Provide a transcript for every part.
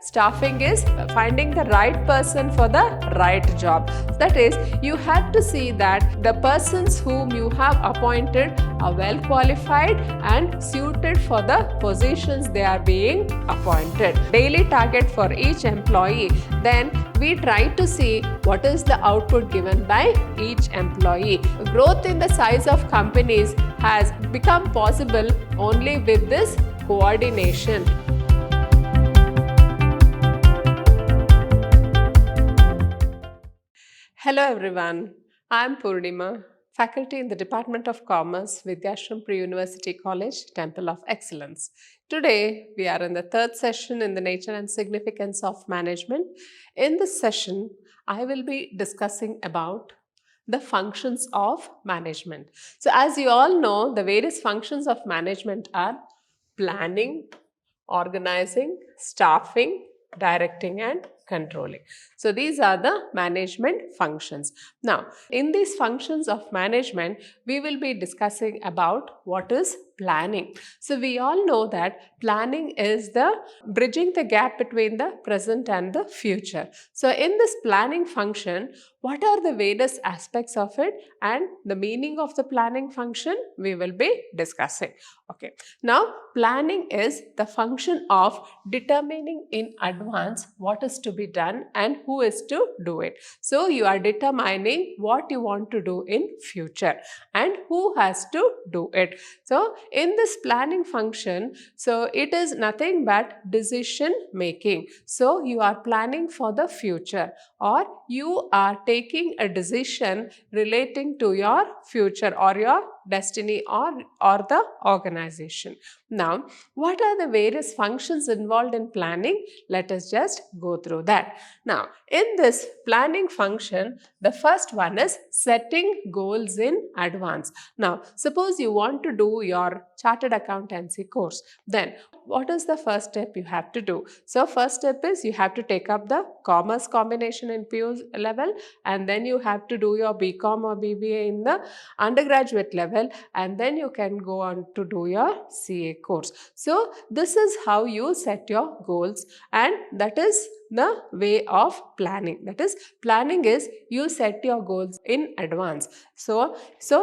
Staffing is finding the right person for the right job. That is, you have to see that the persons whom you have appointed are well qualified and suited for the positions they are being appointed. Daily target for each employee. Then we try to see what is the output given by each employee. Growth in the size of companies has become possible only with this coordination. Hello everyone, I am Purnima, faculty in the Department of Commerce, Vidhyaashram Pre-University College, Temple of Excellence. Today, we are in the third session in the nature and significance of management. In this session, I will be discussing about the functions of management. So as you all know, the various functions of management are planning, organizing, staffing, directing and controlling. So these are the management functions. Now, in these functions of management, we will be discussing about what is planning. So we all know that planning is the bridging the gap between the present and the future. So in this planning function, what are the various aspects of it and the meaning of the planning function we will be discussing. Okay. Now, planning is the function of determining in advance what is to be done and who is to do it. So you are determining what you want to do in future and who has to do it. So in this planning function, so it is nothing but decision making. So you are planning for the future or you are taking a decision relating to your future or your destiny or the organization. Now, what are the various functions involved in planning? Let us just go through that. Now, in this planning function, the first one is setting goals in advance. Now, suppose you want to do your chartered accountancy course, then what is the first step you have to do? So, first step is you have to take up the commerce combination in PU level and then you have to do your BCom or BBA in the undergraduate level and then you can go on to do your CA course. So, this is how you set your goals and that is the way of planning. That is, planning is you set your goals in advance. So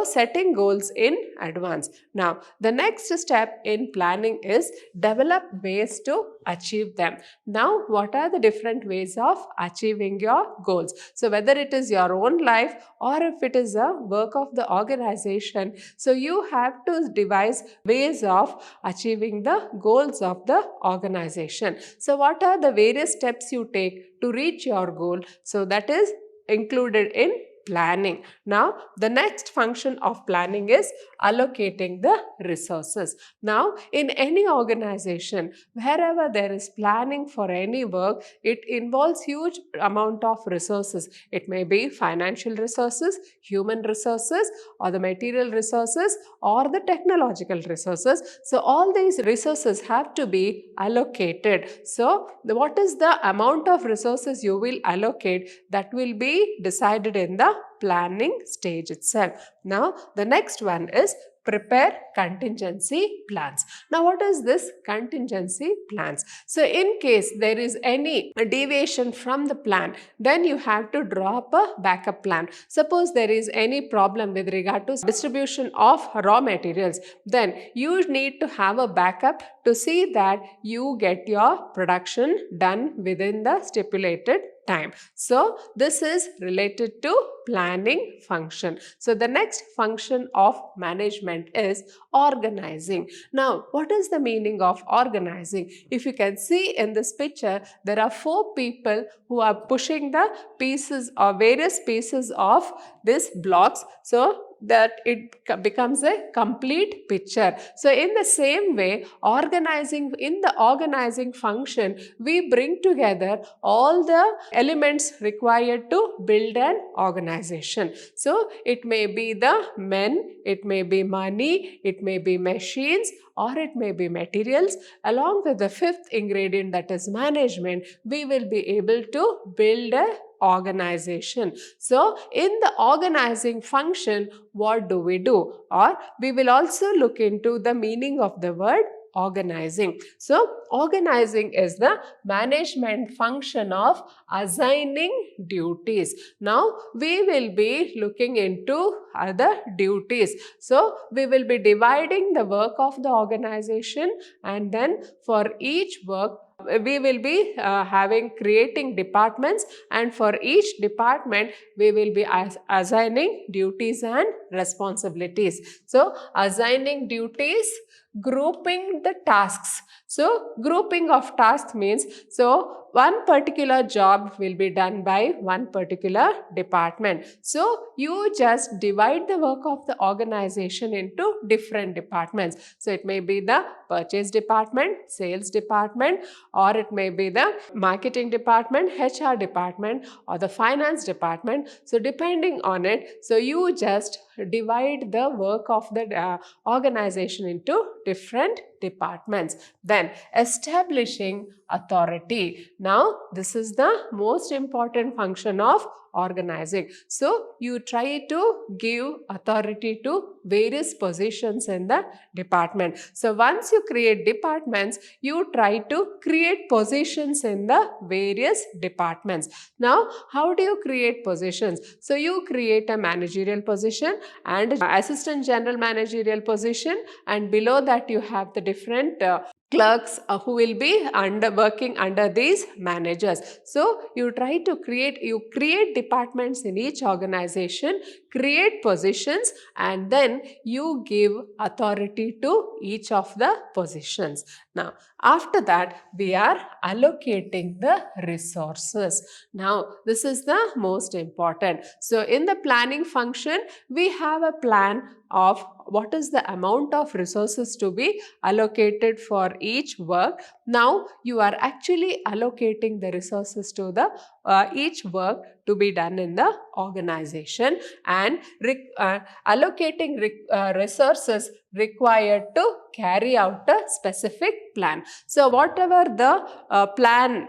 setting goals in advance. Now, the next step in planning is develop ways to achieve them. Now, what are the different ways of achieving your goals? So, whether it is your own life or if it is a work of the organization, so you have to devise ways of achieving the goals of the organization. So, what are the various steps you take to reach your goal? So, that is included in planning. Now, the next function of planning is allocating the resources. Now, in any organization, wherever there is planning for any work, it involves huge amount of resources. It may be financial resources, human resources, or the material resources, or the technological resources. So, all these resources have to be allocated. So, what is the amount of resources you will allocate, that will be decided in the planning stage itself. Now, the next one is prepare contingency plans. Now, what is this contingency plans? So, in case there is any deviation from the plan, then you have to draw up a backup plan. Suppose there is any problem with regard to distribution of raw materials, then you need to have a backup to see that you get your production done within the stipulated time. So, this is related to planning function. So, the next function of management is organizing. Now, what is the meaning of organizing? If you can see in this picture, there are 4 people who are pushing the pieces or various pieces of this blocks. So, that it becomes a complete picture. So, in the same way, in the organizing function, we bring together all the elements required to build an organization. So, it may be the men, it may be money, it may be machines, or it may be materials. Along with the 5th ingredient, that is management, we will be able to build a organization. So, in the organizing function, what do? Or we will also look into the meaning of the word organizing. So, organizing is the management function of assigning duties. Now, we will be looking into other duties. So, we will be dividing the work of the organization, and then for each work, we will be creating departments, and for each department we will be assigning duties and responsibilities. So assigning duties, grouping the tasks. So grouping of tasks means, so one particular job will be done by one particular department. So you just divide the work of the organization into different departments. So it may be the purchase department, sales department, or it may be the marketing department, HR department, or the finance department. So depending on it, so you just divide the work of the organization into different departments. Then establishing authority. Now this is the most important function of organizing. So you try to give authority to various positions in the department. So once you create departments, you try to create positions in the various departments. Now, how do you create positions? So you create a managerial position and assistant general managerial position, and below that you have the different clerks who will be working under these managers. So you try to create departments in each organization, create positions, and then you give authority to each of the positions. Now after that, we are allocating the resources. Now this is the most important. So in the planning function, we have a plan of what is the amount of resources to be allocated for each work. Now you are actually allocating the resources to the each work to be done in the organization, and allocating resources required to carry out a specific plan. So whatever the plan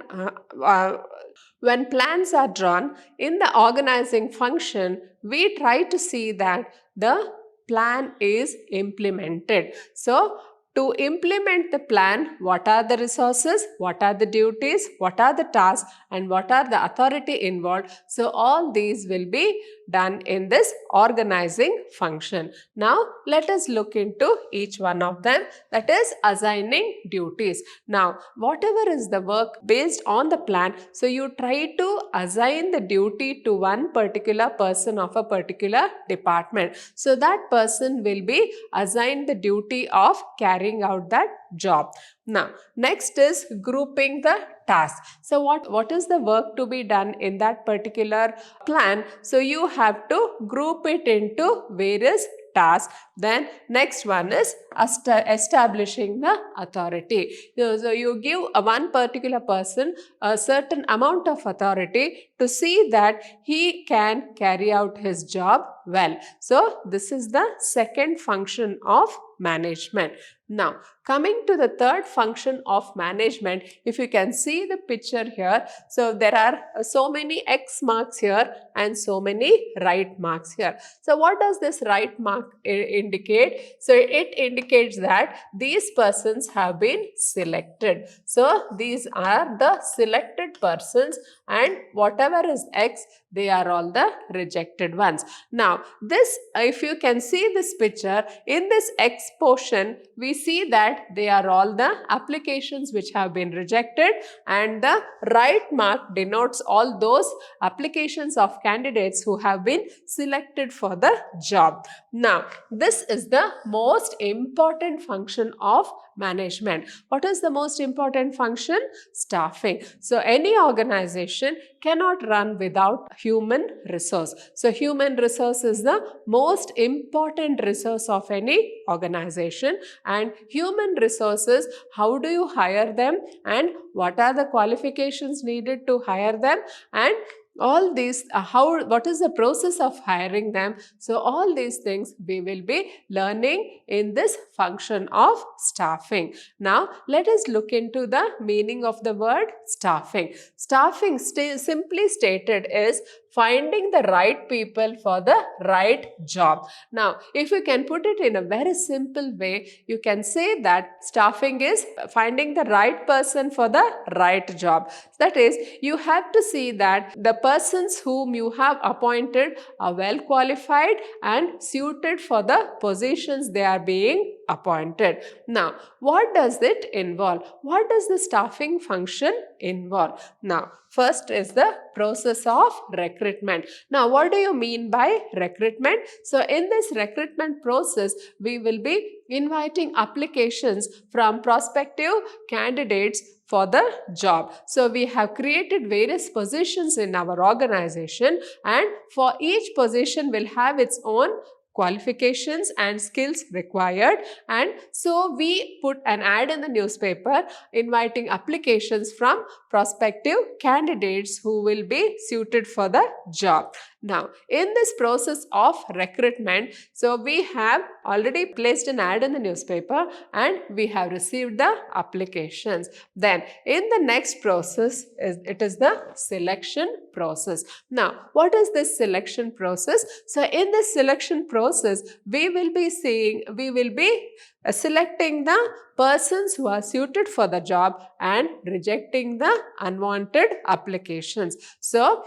when plans are drawn in the organizing function, we try to see that the plan is implemented. So to implement the plan, what are the resources, what are the duties, what are the tasks, and what are the authority involved? So all these will be done in this organizing function. Now let us look into each one of them, that is assigning duties. Now whatever is the work based on the plan, so you try to assign the duty to one particular person of a particular department. So that person will be assigned the duty of carrying out that job. Now next is grouping the task. So what is the work to be done in that particular plan? So you have to group it into various tasks. Then next one is establishing the authority. So you give one particular person a certain amount of authority to see that he can carry out his job well. So this is the second function of management. Now coming to the third function of management, if you can see the picture here, so there are so many X marks here and so many right marks here. So what does this right mark indicate? So it indicates that these persons have been selected. So these are the selected persons, and whatever is X, they are all the rejected ones. Now this, if you can see this picture, in this X portion, we see that they are all the applications which have been rejected, and the right mark denotes all those applications of candidates who have been selected for the job. Now this is the most important function of management. What is the most important function? Staffing. So any organization cannot run without human resource. So human resource is the most important resource of any organization. And human resources, how do you hire them, and what are the qualifications needed to hire them, and all these, what is the process of hiring them? So all these things we will be learning in this function of staffing. Now let us look into the meaning of the word staffing. Staffing, simply stated, is finding the right people for the right job. Now, if you can put it in a very simple way, you can say that staffing is finding the right person for the right job. That is, you have to see that the persons whom you have appointed are well qualified and suited for the positions they are being appointed. Now, what does it involve? What does the staffing function involve? Now, first is the process of recruitment. Now, what do you mean by recruitment? So, in this recruitment process, we will be inviting applications from prospective candidates for the job. So, we have created various positions in our organization, and for each position will have its own qualifications and skills required, and so we put an ad in the newspaper inviting applications from prospective candidates who will be suited for the job. Now, in this process of recruitment, so we have already placed an ad in the newspaper and we have received the applications. Then in the next process, it is the selection process. Now, what is this selection process? So in this selection process, we will be selecting the persons who are suited for the job and rejecting the unwanted applications. So,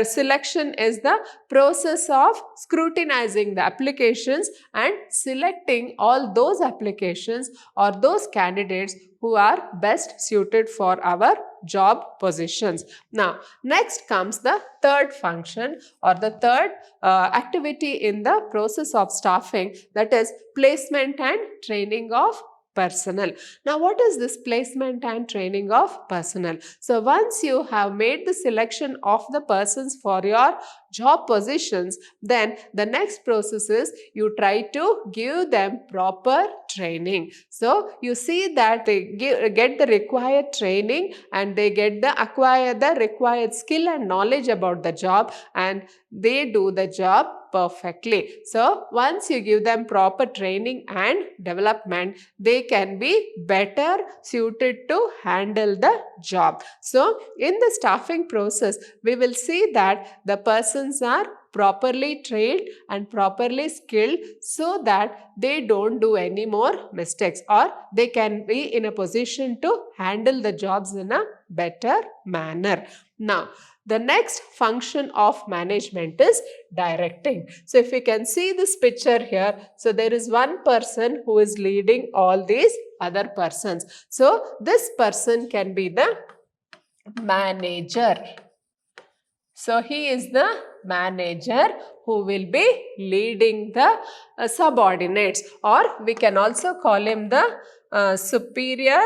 selection is the process of scrutinizing the applications and selecting all those applications or those candidates who are best suited for our job positions. Now, next comes the third function or the third activity in the process of staffing, that is placement and training of personnel. Now, what is this placement and training of personnel? So, once you have made the selection of the persons for your job positions, then the next process is you try to give them proper training. So, you see that they get the required training and they acquire the required skill and knowledge about the job, and they do the job perfectly. So, once you give them proper training and development, they can be better suited to handle the job. So, in the staffing process, we will see that the persons are properly trained and properly skilled so that they don't do any more mistakes, or they can be in a position to handle the jobs in a better manner. Now, the next function of management is directing. So, if you can see this picture here, so there is one person who is leading all these other persons. So, this person can be the manager. So, he is the manager who will be leading the subordinates, or we can also call him the superior,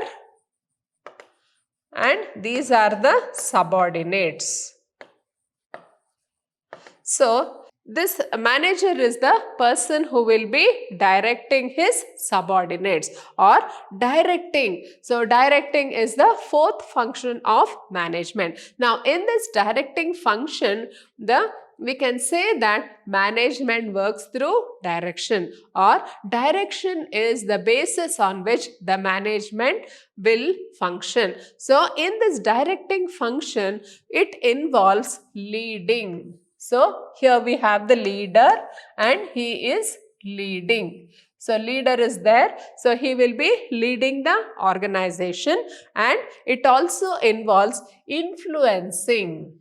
and these are the subordinates. So, this manager is the person who will be directing his subordinates or directing. So, directing is the fourth function of management. Now, in this directing function, we can say that management works through direction, or direction is the basis on which the management will function. So, in this directing function, it involves leading. So, here we have the leader and he is leading. So, leader is there. So, he will be leading the organization, and it also involves influencing.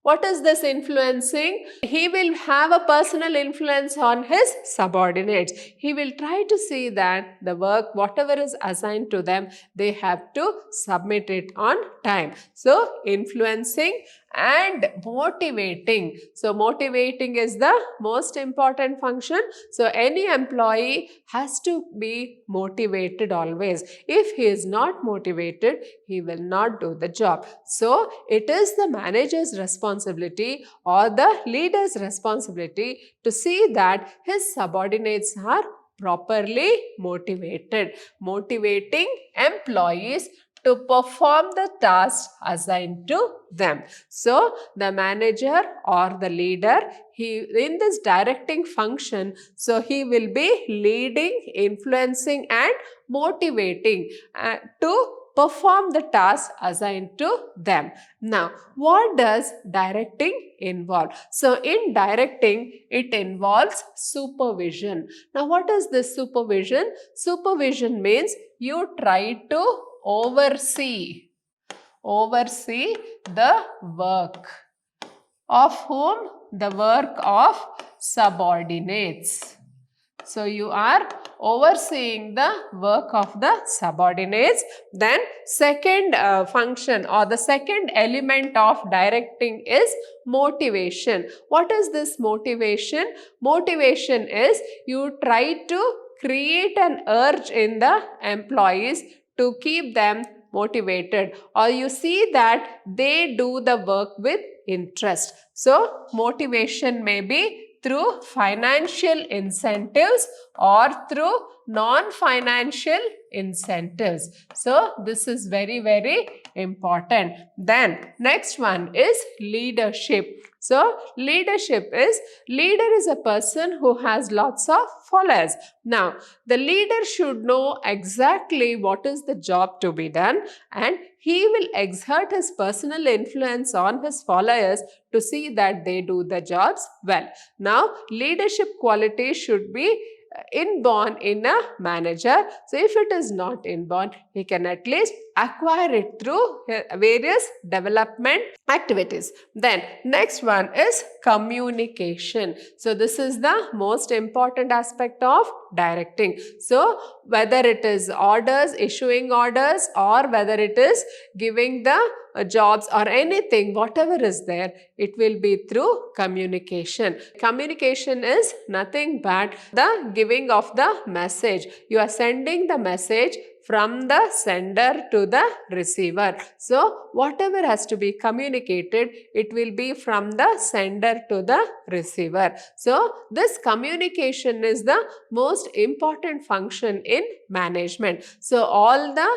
What is this influencing? He will have a personal influence on his subordinates. He will try to see that the work, whatever is assigned to them, they have to submit it on time. So, influencing and motivating. So, motivating is the most important function. So, any employee has to be motivated always. If he is not motivated, he will not do the job. So, it is the manager's responsibility or the leader's responsibility to see that his subordinates are properly motivated. Motivating employees to perform the tasks assigned to them. So, the manager or the leader, in this directing function, so he will be leading, influencing and motivating to perform the task assigned to them. Now, what does directing involve? So, in directing, it involves supervision. Now, what is this supervision? Supervision means you try to oversee the work of whom? The work of subordinates. So, you are overseeing the work of the subordinates. Then second function or the second element of directing is motivation. What is this motivation? Motivation is you try to create an urge in the employees to keep them motivated, or you see that they do the work with interest. So, motivation may be through financial incentives or through non-financial incentives. So, this is very, very important. Then, next one is leadership. So, leader is a person who has lots of followers. Now, the leader should know exactly what is the job to be done, and he will exert his personal influence on his followers to see that they do the jobs well. Now, leadership quality should be inborn in a manager. So, if it is not inborn, he can at least acquire it through various development activities. Then, next one is communication. So, this is the most important aspect of directing. So, whether it is orders, issuing orders, or whether it is giving the jobs or anything, whatever is there, it will be through communication. Communication is nothing but the giving of the message. You are sending the message from the sender to the receiver. So, whatever has to be communicated, it will be from the sender to the receiver. So, this communication is the most important function in management. So, all the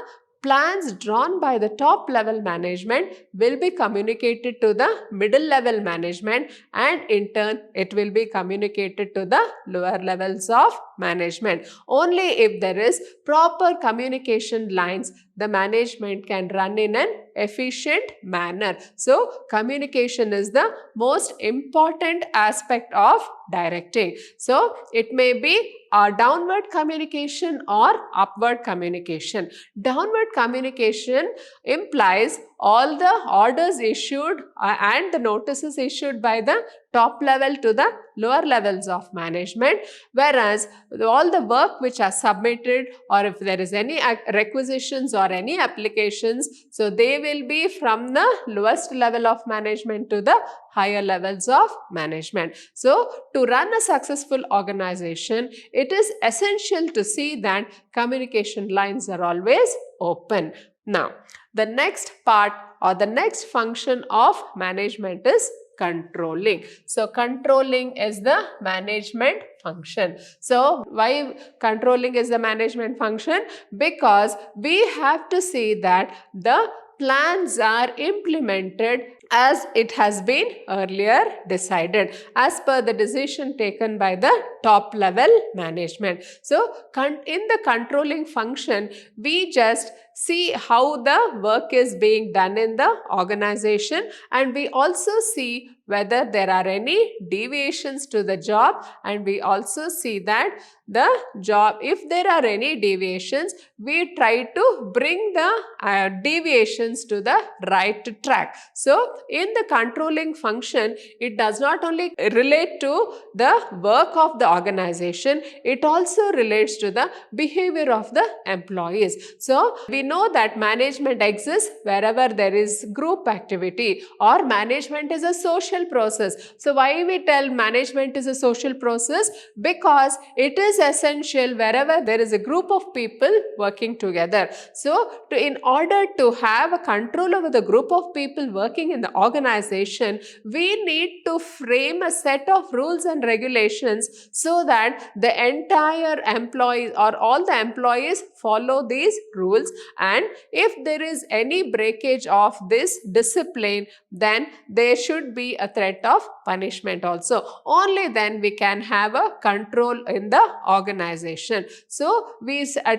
plans drawn by the top level management will be communicated to the middle level management, and in turn it will be communicated to the lower levels of management. Only if there is proper communication lines, the management can run in an efficient manner. So, communication is the most important aspect of directing. So, it may be a downward communication or upward communication. Downward communication implies all the orders issued and the notices issued by the top level to the lower levels of management, whereas all the work which are submitted, or if there is any requisitions or any applications, so they will be from the lowest level of management to the higher levels of management. So, to run a successful organization, it is essential to see that communication lines are always open. Now, the next part or the next function of management is controlling. So, controlling is the management function. So, why controlling is the management function? Because we have to see that the plans are implemented as it has been earlier decided, as per the decision taken by the top level management. So, in the controlling function, we just see how the work is being done in the organization, and we also see whether there are any deviations to the job, and we also see that the job, if there are any deviations, we try to bring the deviations to the right track. So, in the controlling function, it does not only relate to the work of the organization, it also relates to the behavior of the employees. So, we know that management exists wherever there is group activity, or management is a social process. So, why we tell management is a social process? Because it is essential wherever there is a group of people working together. So, in order to have a control over the group of people working in the organization, we need to frame a set of rules and regulations so that the entire employees or all the employees follow these rules, and if there is any breakage of this discipline, then there should be a threat of punishment also. Only then we can have a control in the organization. So we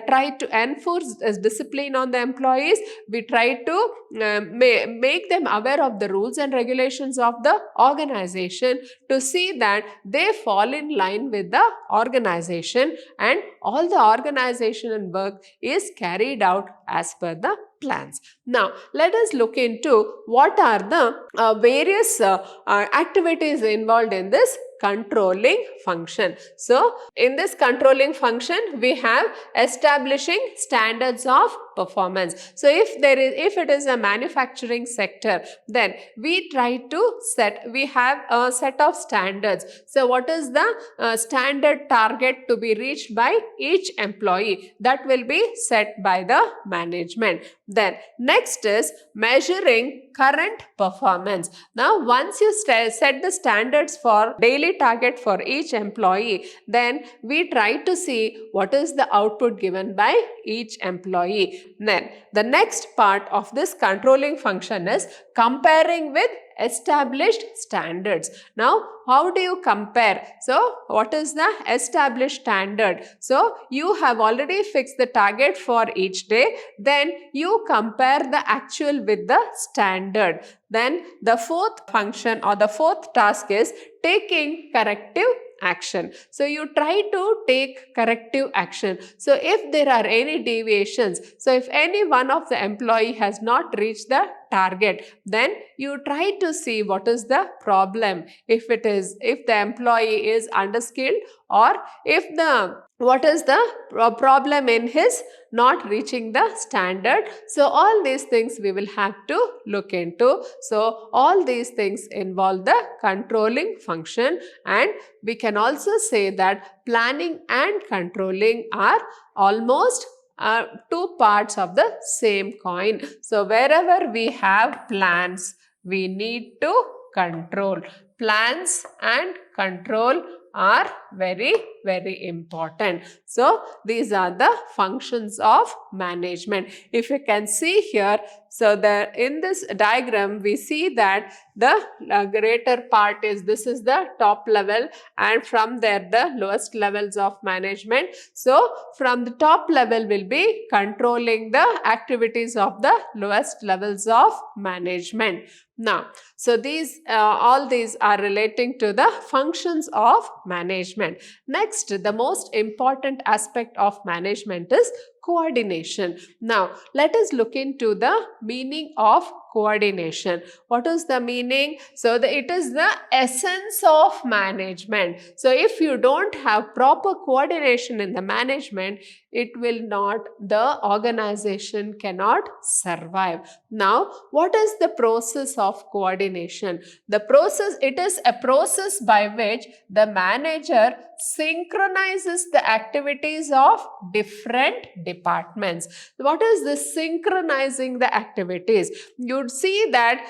try to enforce discipline on the employees. We try to make them aware of the rules and regulations of the organization to see that they fall in line with the organization and all the organizational work is carried out as per the plans. Now, let us look into what are the various activities involved in this controlling function. So, in this controlling function, we have establishing standards of performance. So, if it is a manufacturing sector, then we have a set of standards. So, what is the standard target to be reached by each employee? That will be set by the management. Then next is measuring current performance. Now, once you set the standards for daily target for each employee, then we try to see what is the output given by each employee. Then the next part of this controlling function is comparing with established standards. Now, how do you compare? So, what is the established standard? So, you have already fixed the target for each day. Then you compare the actual with the standard. Then the fourth function or the fourth task is taking corrective action. So, you try to take corrective action. So, if there are any deviations, so if any one of the employee has not reached the target, then you try to see what is the problem. If the employee is underskilled, or what is the problem in his not reaching the standard. So all these things we will have to look into. So all these things involve the controlling function, and we can also say that planning and controlling are almost two parts of the same coin. So wherever we have plans, we need to control. Plans and control are very, very important. So these are the functions of management. If you can see here, so in this diagram we see that the greater part is, this is the top level, and from there the lowest levels of management. So from the top level will be controlling the activities of the lowest levels of management. Now, so all these are relating to the functions of management. Next, the most important aspect of management is coordination. Now, let us look into the meaning of coordination. What is the meaning? So, it is the essence of management. So, if you don't have proper coordination in the management, the organization cannot survive. Now, what is the process of coordination? It is a process by which the manager synchronizes the activities of different departments. What is this synchronizing the activities? You'd see that,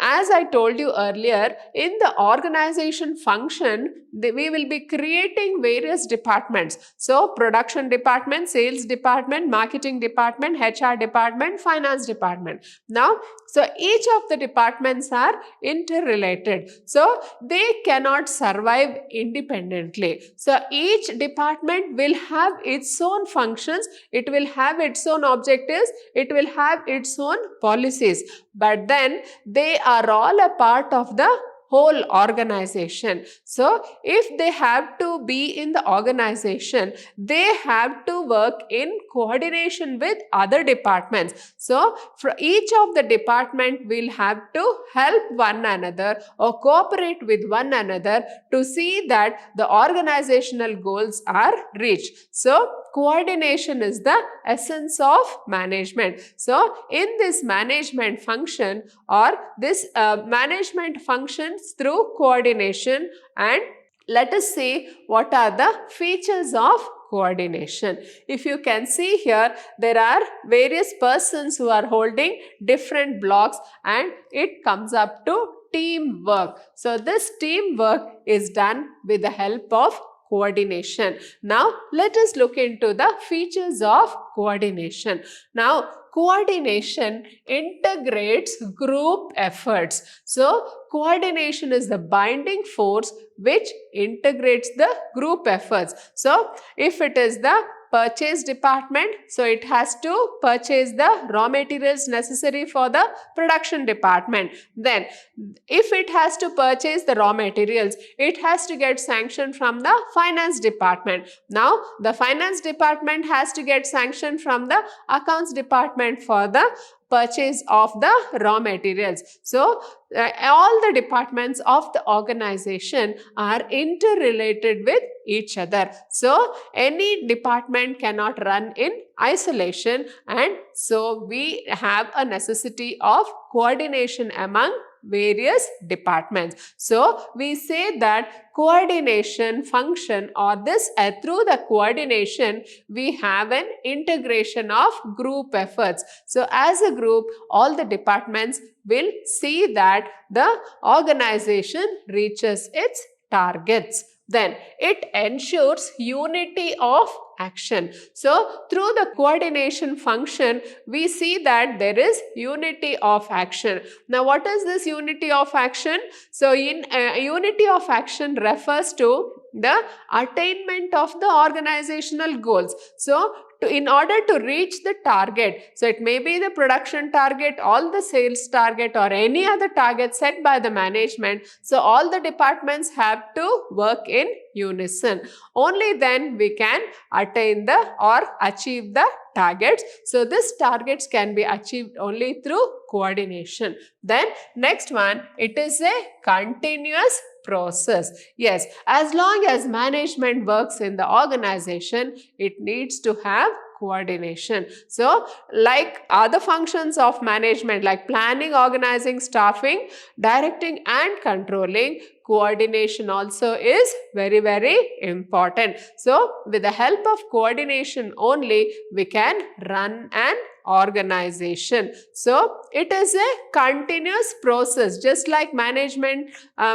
as I told you earlier, in the organization function, we will be creating various departments. So, production department, sales department, marketing department, HR department, finance department. Now, so each of the departments are interrelated. So, they cannot survive independently. So, each department will have its own functions, it will have its own objectives, it will have its own policies. But then they are all a part of the whole organization. So, if they have to be in the organization, they have to work in coordination with other departments. So, for each of the department will have to help one another or cooperate with one another to see that the organizational goals are reached. So, coordination is the essence of management. So, in this management function, or this management functions through coordination, and let us see what are the features of coordination. If you can see here, there are various persons who are holding different blocks, and it comes up to teamwork. So, this teamwork is done with the help of coordination. Now, let us look into the features of coordination. Now, coordination integrates group efforts. So, coordination is the binding force which integrates the group efforts. So, if it is the purchase department, so it has to purchase the raw materials necessary for the production department. Then if it has to purchase the raw materials, it has to get sanction from the finance department. Now the finance department has to get sanction from the accounts department for the purchase of the raw materials. So all the departments of the organization are interrelated with each other. So any department cannot run in isolation, and so we have a necessity of coordination among various departments. So we say that coordination function, or this through the coordination we have an integration of group efforts. So as a group, all the departments will see that the organization reaches its targets. Then it ensures unity of action. So through the coordination function, we see that there is unity of action. Now what is this unity of action? So in unity of action refers to the attainment of the organizational goals. So in order to reach the target, so it may be the production target, all the sales target, or any other target set by the management, so all the departments have to work in unison. Only then we can attain the or achieve the targets. So these targets can be achieved only through coordination. Then next one, it is a continuous process. Yes, as long as management works in the organization, it needs to have coordination. So like other functions of management like planning, organizing, staffing, directing and controlling, coordination also is very, very important. So with the help of coordination only we can run an organization. So it is a continuous process, just like management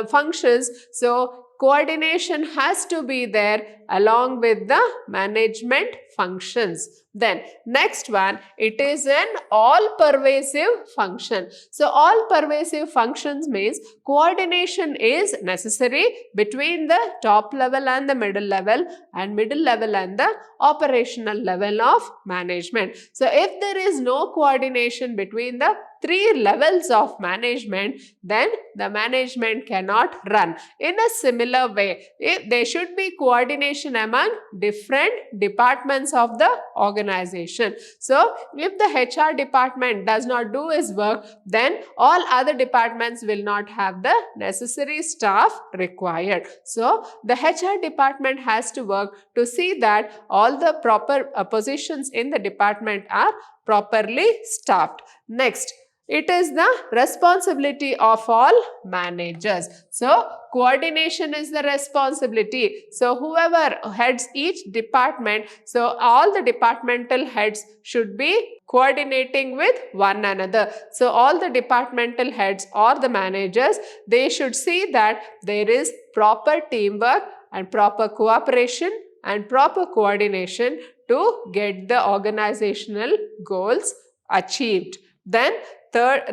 functions. So coordination has to be there along with the management functions. Then next one, it is an all-pervasive function. So all-pervasive functions means coordination is necessary between the top level and the middle level and the operational level of management. So if there is no coordination between the three levels of management, then the management cannot run. In a similar way, there should be coordination among different departments of the organization. So if the HR department does not do its work, then all other departments will not have the necessary staff required. So the HR department has to work to see that all the proper positions in the department are properly staffed. Next, it is the responsibility of all managers. So coordination is the responsibility. So whoever heads each department, so all the departmental heads should be coordinating with one another. So all the departmental heads or the managers, they should see that there is proper teamwork and proper cooperation and proper coordination to get the organizational goals achieved. Then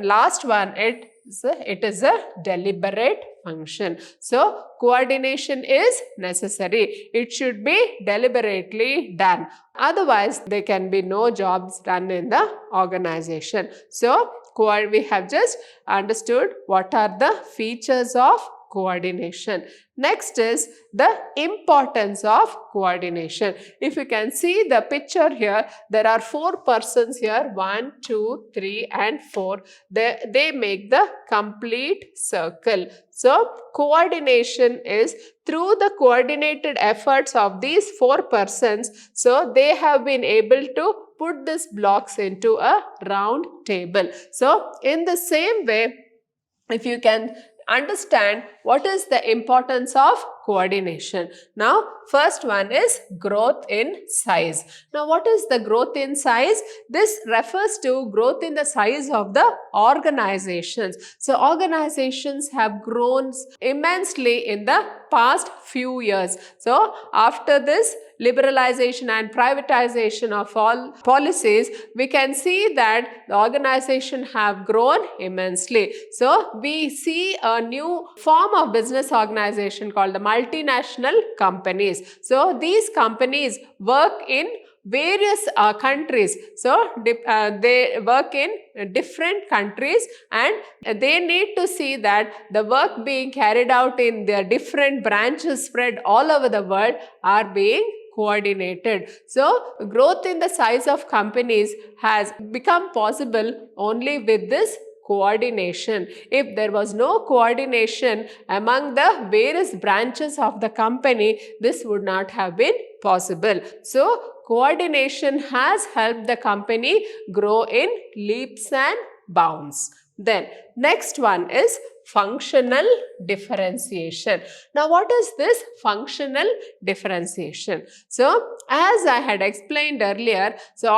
last one, it is a deliberate function. So coordination is necessary. It should be deliberately done. Otherwise, there can be no jobs done in the organization. So we have just understood what are the features of coordination. Next is the importance of coordination. If you can see the picture here, there are 4 persons here, 1, 2, 3 and 4. They make the complete circle. So coordination is through the coordinated efforts of these 4 persons. So they have been able to put these blocks into a round table. So in the same way, if you can understand what is the importance of coordination. Now, first one is growth in size. Now, what is the growth in size? This refers to growth in the size of the organizations. So, organizations have grown immensely in the past few years. So, after this liberalization and privatization of all policies, we can see that the organization have grown immensely. So, we see a new form of business organization called the multinational companies. So, these companies work in various countries. So, they work in different countries, and they need to see that the work being carried out in their different branches spread all over the world are being coordinated. So, growth in the size of companies has become possible only with this coordination. If there was no coordination among the various branches of the company, this would not have been possible. So, coordination has helped the company grow in leaps and bounds. Then, next one is functional differentiation. Now, what is this functional differentiation? So, as I had explained earlier, so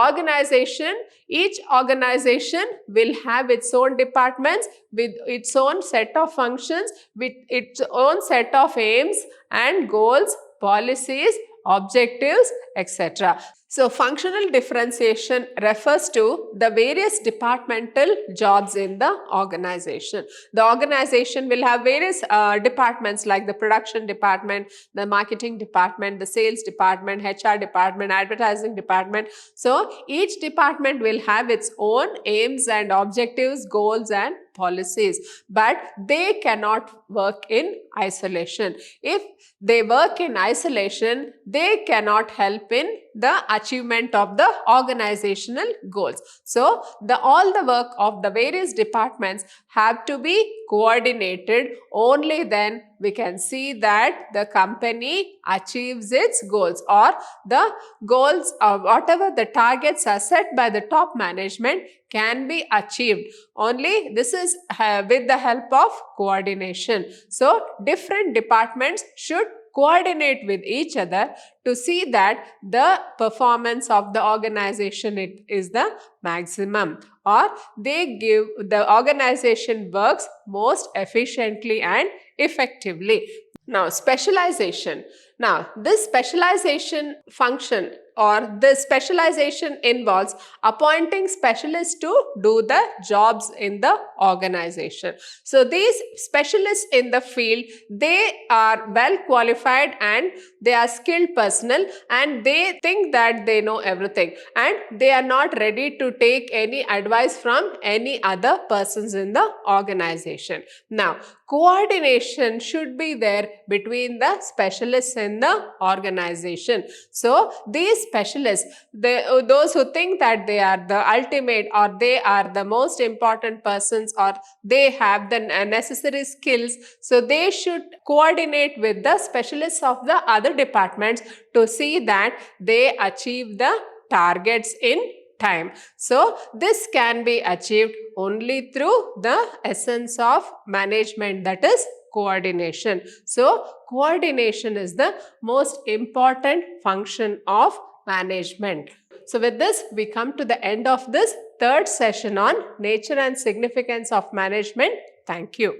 each organization will have its own departments with its own set of functions, with its own set of aims and goals, policies, objectives, etc. So, functional differentiation refers to the various departmental jobs in the organization. The organization will have various departments like the production department, the marketing department, the sales department, HR department, advertising department. So, each department will have its own aims and objectives, goals and policies, but they cannot work in isolation. If they work in isolation, they cannot help in the achievement of the organizational goals. So, all the work of the various departments have to be coordinated. Only then we can see that the company achieves its goals, or the goals or whatever the targets are set by the top management can be achieved. Only this is with the help of coordination. So, different departments should coordinate with each other to see that the performance of the organization is the maximum, or the organization works most efficiently and effectively. Now, specialization. Now, this specialization function or this specialization involves appointing specialists to do the jobs in the organization. So, these specialists in the field, they are well qualified and they are skilled personnel, and they think that they know everything, and they are not ready to take any advice from any other persons in the organization. Now, coordination should be there between the specialists in the organization. So, these specialists, those who think that they are the ultimate, or they are the most important persons, or they have the necessary skills, so they should coordinate with the specialists of the other departments to see that they achieve the targets in time. So, this can be achieved only through the essence of management, that is coordination. So, coordination is the most important function of management. So, with this, we come to the end of this third session on nature and significance of management. Thank you.